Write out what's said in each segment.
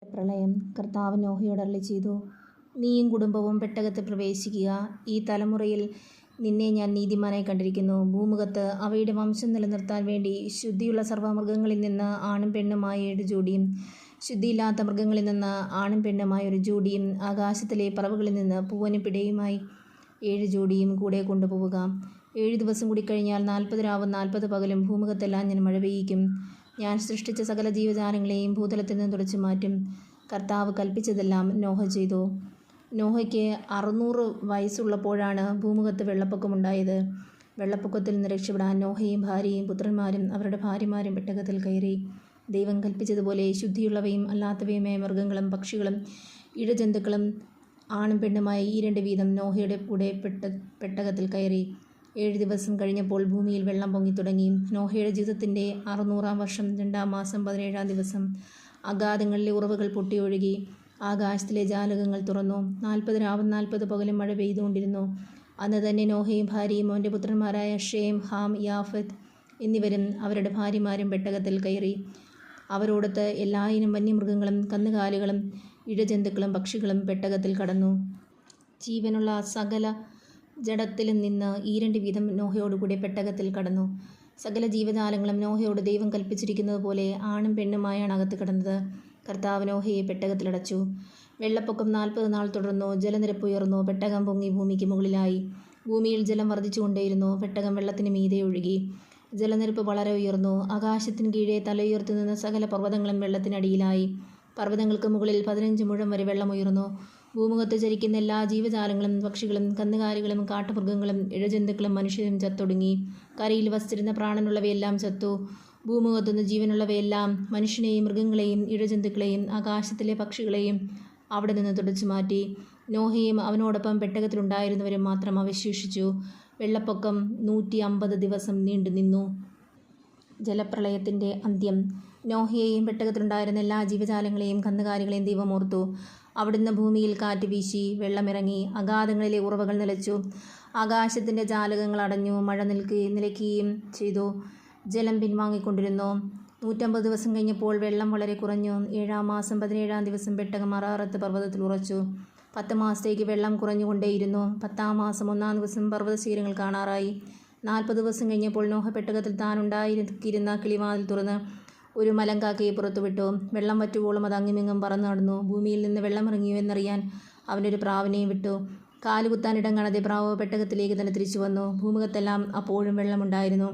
പ്രളയം. കർത്താവ് നോഹയോട് അരുളിച്ചെയ്തു, നീയും കുടുംബവും പെട്ടകത്തിൽ പ്രവേശിക്കുക. ഈ തലമുറയിൽ നിന്നെ ഞാൻ നീതിമാനായി കണ്ടിരിക്കുന്നു. ഭൂമുഖത്ത് അവയുടെ വംശം നിലനിർത്താൻ വേണ്ടി ശുദ്ധിയുള്ള സർവ്വമൃഗങ്ങളിൽ നിന്ന് ആണും പെണ്ണുമായ 7 ജോഡിയും, ശുദ്ധിയില്ലാത്ത മൃഗങ്ങളിൽ നിന്ന് ആണും പെണ്ണുമായ 1 ജോഡിയും, ആകാശത്തിലെ പറവകളിൽ നിന്ന് പൂവനും പിടയുമായി 7 ജോഡിയും കൂടെ കൊണ്ടുപോവുക. 7 ദിവസം കൂടി കഴിഞ്ഞാൽ 40 രാവും 40 പകലും ഭൂമുഖത്തെല്ലാം ഞാൻ മഴ പെയ്യിക്കും. ഞാൻ സൃഷ്ടിച്ച സകല ജീവജാലങ്ങളെയും ഭൂതലത്തിൽ നിന്ന് തുടച്ചു മാറ്റും. കർത്താവ് കൽപ്പിച്ചതെല്ലാം നോഹ ചെയ്തു. നോഹയ്ക്ക് 600 വയസ്സുള്ളപ്പോഴാണ് ഭൂമുഖത്ത് വെള്ളപ്പൊക്കമുണ്ടായത്. വെള്ളപ്പൊക്കത്തിൽ നിന്ന് രക്ഷപ്പെടാൻ നോഹയും ഭാര്യയും പുത്രന്മാരും അവരുടെ ഭാര്യമാരും പെട്ടകത്തിൽ കയറി. ദൈവം കൽപ്പിച്ചതുപോലെ ശുദ്ധിയുള്ളവയും അല്ലാത്തവയുമായ മൃഗങ്ങളും പക്ഷികളും ഇഴജന്തുക്കളും ആണും പെണ്ണുമായി 2 വീതം നോഹയുടെ കൂടെ പെട്ടകത്തിൽ കയറി. 7 ദിവസം കഴിഞ്ഞപ്പോൾ ഭൂമിയിൽ വെള്ളം പൊങ്ങിത്തുടങ്ങി. നോഹയുടെ ജീവിതത്തിൻ്റെ 600-ാം വർഷം 2-ാം മാസം 17-ാം ദിവസം അഗാധങ്ങളിലെ ഉറവുകൾ പൊട്ടിയൊഴുകി. ആകാശത്തിലെ ജാലകങ്ങൾ തുറന്നു. 40 രാവും 40 പകലും മഴ പെയ്തുകൊണ്ടിരുന്നു. അന്ന് തന്നെ നോഹയും ഭാര്യയും അവൻ്റെ പുത്രന്മാരായ ഷേം, ഹാം, യാഫത്ത് എന്നിവരും അവരുടെ ഭാര്യമാരും പെട്ടകത്തിൽ കയറി. അവരോടൊത്ത് എല്ലായിനം വന്യമൃഗങ്ങളും കന്നുകാലികളും ഇഴജന്തുക്കളും പക്ഷികളും പെട്ടകത്തിൽ കടന്നു. ജീവനുള്ള സകല ജഡത്തിലും നിന്ന് 2 വീതം നോഹയോടുകൂടി പെട്ടകത്തിൽ കടന്നു. സകല ജീവജാലങ്ങളും നോഹയോട് ദൈവം കൽപ്പിച്ചിരിക്കുന്നത് പോലെ ആണും പെണ്ണുമായാണ് അകത്ത് കടന്നത്. കർത്താവ് നോഹയെ പെട്ടകത്തിലടച്ചു. വെള്ളപ്പൊക്കം 40 നാൾ തുടർന്നു. ജലനിരപ്പ് ഉയർന്നു. പെട്ടകം പൊങ്ങി ഭൂമിക്ക് മുകളിലായി. ഭൂമിയിൽ ജലം വർദ്ധിച്ചുകൊണ്ടേയിരുന്നു. പെട്ടകം വെള്ളത്തിന് മീതെ ഒഴുകി. ജലനിരപ്പ് വളരെ ഉയർന്നു. ആകാശത്തിന് കീഴെ തലയുയർത്തി നിന്ന സകല പർവ്വതങ്ങളും വെള്ളത്തിനടിയിലായി. പർവ്വതങ്ങൾക്ക് മുകളിൽ 15 മുഴം വരെ വെള്ളമുയർന്നു. ഭൂമുഖത്ത് ചരിക്കുന്ന എല്ലാ ജീവജാലങ്ങളും പക്ഷികളും കന്നുകാലികളും കാട്ടുമൃഗങ്ങളും ഇഴജന്തുക്കളും മനുഷ്യരും ചത്തൊടുങ്ങി. കരയിൽ വസിച്ചിരുന്ന പ്രാണനുള്ളവയെല്ലാം ചത്തു. ഭൂമുഖത്തുനിന്ന് ജീവനുള്ളവയെല്ലാം മനുഷ്യനെയും മൃഗങ്ങളെയും ഇഴജന്തുക്കളെയും ആകാശത്തിലെ പക്ഷികളെയും അവിടെ നിന്ന് തുടച്ചു മാറ്റി. നോഹയും അവനോടൊപ്പം പെട്ടകത്തിലുണ്ടായിരുന്നവരും മാത്രം അവശേഷിച്ചു. വെള്ളപ്പൊക്കം 150 ദിവസം നീണ്ടു നിന്നു. ജലപ്രളയത്തിൻ്റെ അന്ത്യം. നോഹയെയും പെട്ടകത്തിലുണ്ടായിരുന്ന എല്ലാ ജീവജാലങ്ങളെയും കന്നുകാലികളെയും ദൈവം ഓർത്തു. അവിടുന്ന് ഭൂമിയിൽ കാറ്റ് വീശി. വെള്ളമിറങ്ങി. അഗാധങ്ങളിലെ ഉറവകൾ നിലച്ചു. ആകാശത്തിൻ്റെ ജാലകങ്ങൾ അടഞ്ഞു. മഴ നിലയ്ക്കുകയും ചെയ്തു. ജലം പിൻവാങ്ങിക്കൊണ്ടിരുന്നു. 150 ദിവസം കഴിഞ്ഞപ്പോൾ വെള്ളം വളരെ കുറഞ്ഞു. 7-ാം മാസം 17-ാം ദിവസം പെട്ടകം അറാറത്ത് പർവ്വതത്തിൽ ഉറച്ചു. 10 മാസത്തേക്ക് വെള്ളം കുറഞ്ഞുകൊണ്ടേയിരുന്നു. 10-ാം മാസം 1-ാം ദിവസം പർവ്വതശിഖരങ്ങൾ കാണാറായി. 40 ദിവസം കഴിഞ്ഞപ്പോൾ നോഹ പെട്ടകത്തിൽ താൻ ഉണ്ടാക്കിയിരുന്ന കിളിവാതിൽ തുറന്ന് ഒരു മലങ്കാക്കയെ പുറത്തുവിട്ടു. വെള്ളം വറ്റുവോളം അത് അങ്ങിമിങ്ങും പറന്നു നടന്നു. ഭൂമിയിൽ നിന്ന് വെള്ളമിറങ്ങിയോ എന്നറിയാൻ അവനൊരു പ്രാവിനെയും വിട്ടു. കാലുകുത്താൻ ഇടം കാണാതെ പ്രാവ് പെട്ടകത്തിലേക്ക് തന്നെ തിരിച്ചു വന്നു. ഭൂമുഖത്തെല്ലാം അപ്പോഴും വെള്ളമുണ്ടായിരുന്നു.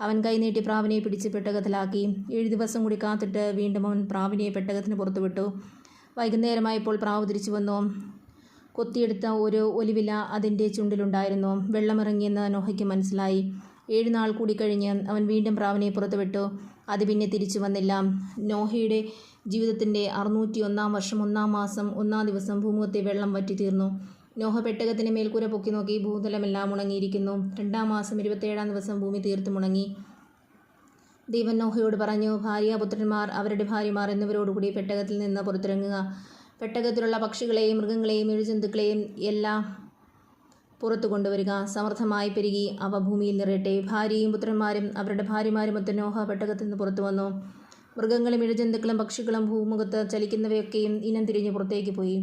അവൻ കൈനീട്ടി പ്രാവിനെ പിടിച്ച് പെട്ടകത്തിലാക്കി. 7 ദിവസം കൂടി കാത്തിട്ട് വീണ്ടും അവൻ പ്രാവിനെ പെട്ടകത്തിന് പുറത്തുവിട്ടു. വൈകുന്നേരമായപ്പോൾ പ്രാവ് തിരിച്ചു വന്നു. കൊത്തിയെടുത്ത ഒരു ഒലിവില അതിൻ്റെ ചുണ്ടിലുണ്ടായിരുന്നു. വെള്ളമിറങ്ങിയെന്ന് നോഹയ്ക്ക് മനസ്സിലായി. 7 നാൾ കൂടി കഴിഞ്ഞ് അവൻ വീണ്ടും പ്രാവിനെ പുറത്തുവിട്ടു. അത് പിന്നെ തിരിച്ചു വന്നില്ല. നോഹയുടെ ജീവിതത്തിൻ്റെ 601-ാം വർഷം 1-ാം മാസം 1-ാം ദിവസം ഭൂമുഖത്തെ വെള്ളം വറ്റിത്തീർന്നു. നോഹ പെട്ടകത്തിന് മേൽക്കൂര പൊക്കി നോക്കി. ഭൂതലമെല്ലാം ഉണങ്ങിയിരിക്കുന്നു. 2-ാം മാസം 27-ാം ദിവസം ഭൂമി തീർത്തും ഉണങ്ങി. ദൈവം നോഹയോട് പറഞ്ഞു, ഭാര്യാപുത്രന്മാർ അവരുടെ ഭാര്യമാർ എന്നിവരോടുകൂടി പെട്ടകത്തിൽ നിന്ന് പുറത്തിറങ്ങുക. പെട്ടകത്തിലുള്ള പക്ഷികളെയും മൃഗങ്ങളെയും ഇഴജന്തുക്കളെയും എല്ലാം പുറത്തു കൊണ്ടുവരിക. സമൃദ്ധമായി പെരുകി അവ ഭൂമിയിൽ നിറയട്ടെ. ഭാര്യയും പുത്രന്മാരും അവരുടെ ഭാര്യമാരുമൊത്ത് നോഹ പെട്ടകത്തിൽ നിന്ന് പുറത്തു വന്നു. മൃഗങ്ങളും ഇഴജന്തുക്കളും പക്ഷികളും ഭൂമുഖത്ത് ചലിക്കുന്നവയൊക്കെയും ഇനം തിരിഞ്ഞ് പുറത്തേക്ക് പോയി.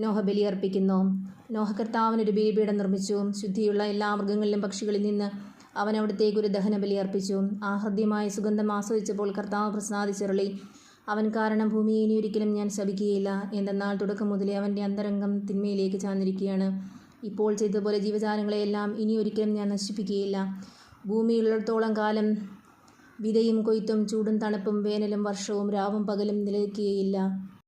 നോഹ ബലിയർപ്പിക്കുന്നു. നോഹ കർത്താവിനൊരു ബലിപീഠം നിർമ്മിച്ചു. ശുദ്ധിയുള്ള എല്ലാ മൃഗങ്ങളിലും പക്ഷികളിൽ നിന്ന് അവൻ അവിടത്തേക്ക് ഒരു ദഹനബലി അർപ്പിച്ചു. ആ ഹൃദ്യമായ സുഗന്ധം ആസ്വദിച്ചപ്പോൾ കർത്താവ് പ്രസാദിച്ചരുളി, അവൻ കാരണം ഭൂമിയെ ഇനി ഒരിക്കലും ഞാൻ ശപിക്കുകയില്ല. എന്തെന്നാൽ തുടക്കം മുതലേ അവൻ്റെ അന്തരംഗം തിന്മയിലേക്ക് ചാഞ്ഞിരിക്കുകയാണ്. ഇപ്പോൾ ചെയ്തതുപോലെ ജീവജാലങ്ങളെയെല്ലാം ഇനി ഒരിക്കലും ഞാൻ നശിപ്പിക്കുകയില്ല. ഭൂമിയുള്ളിടത്തോളം കാലം വിതയും കൊയ്ത്തും ചൂടും തണുപ്പും വേനലും വർഷവും രാവും പകലും നിലയ്ക്കുകയില്ല.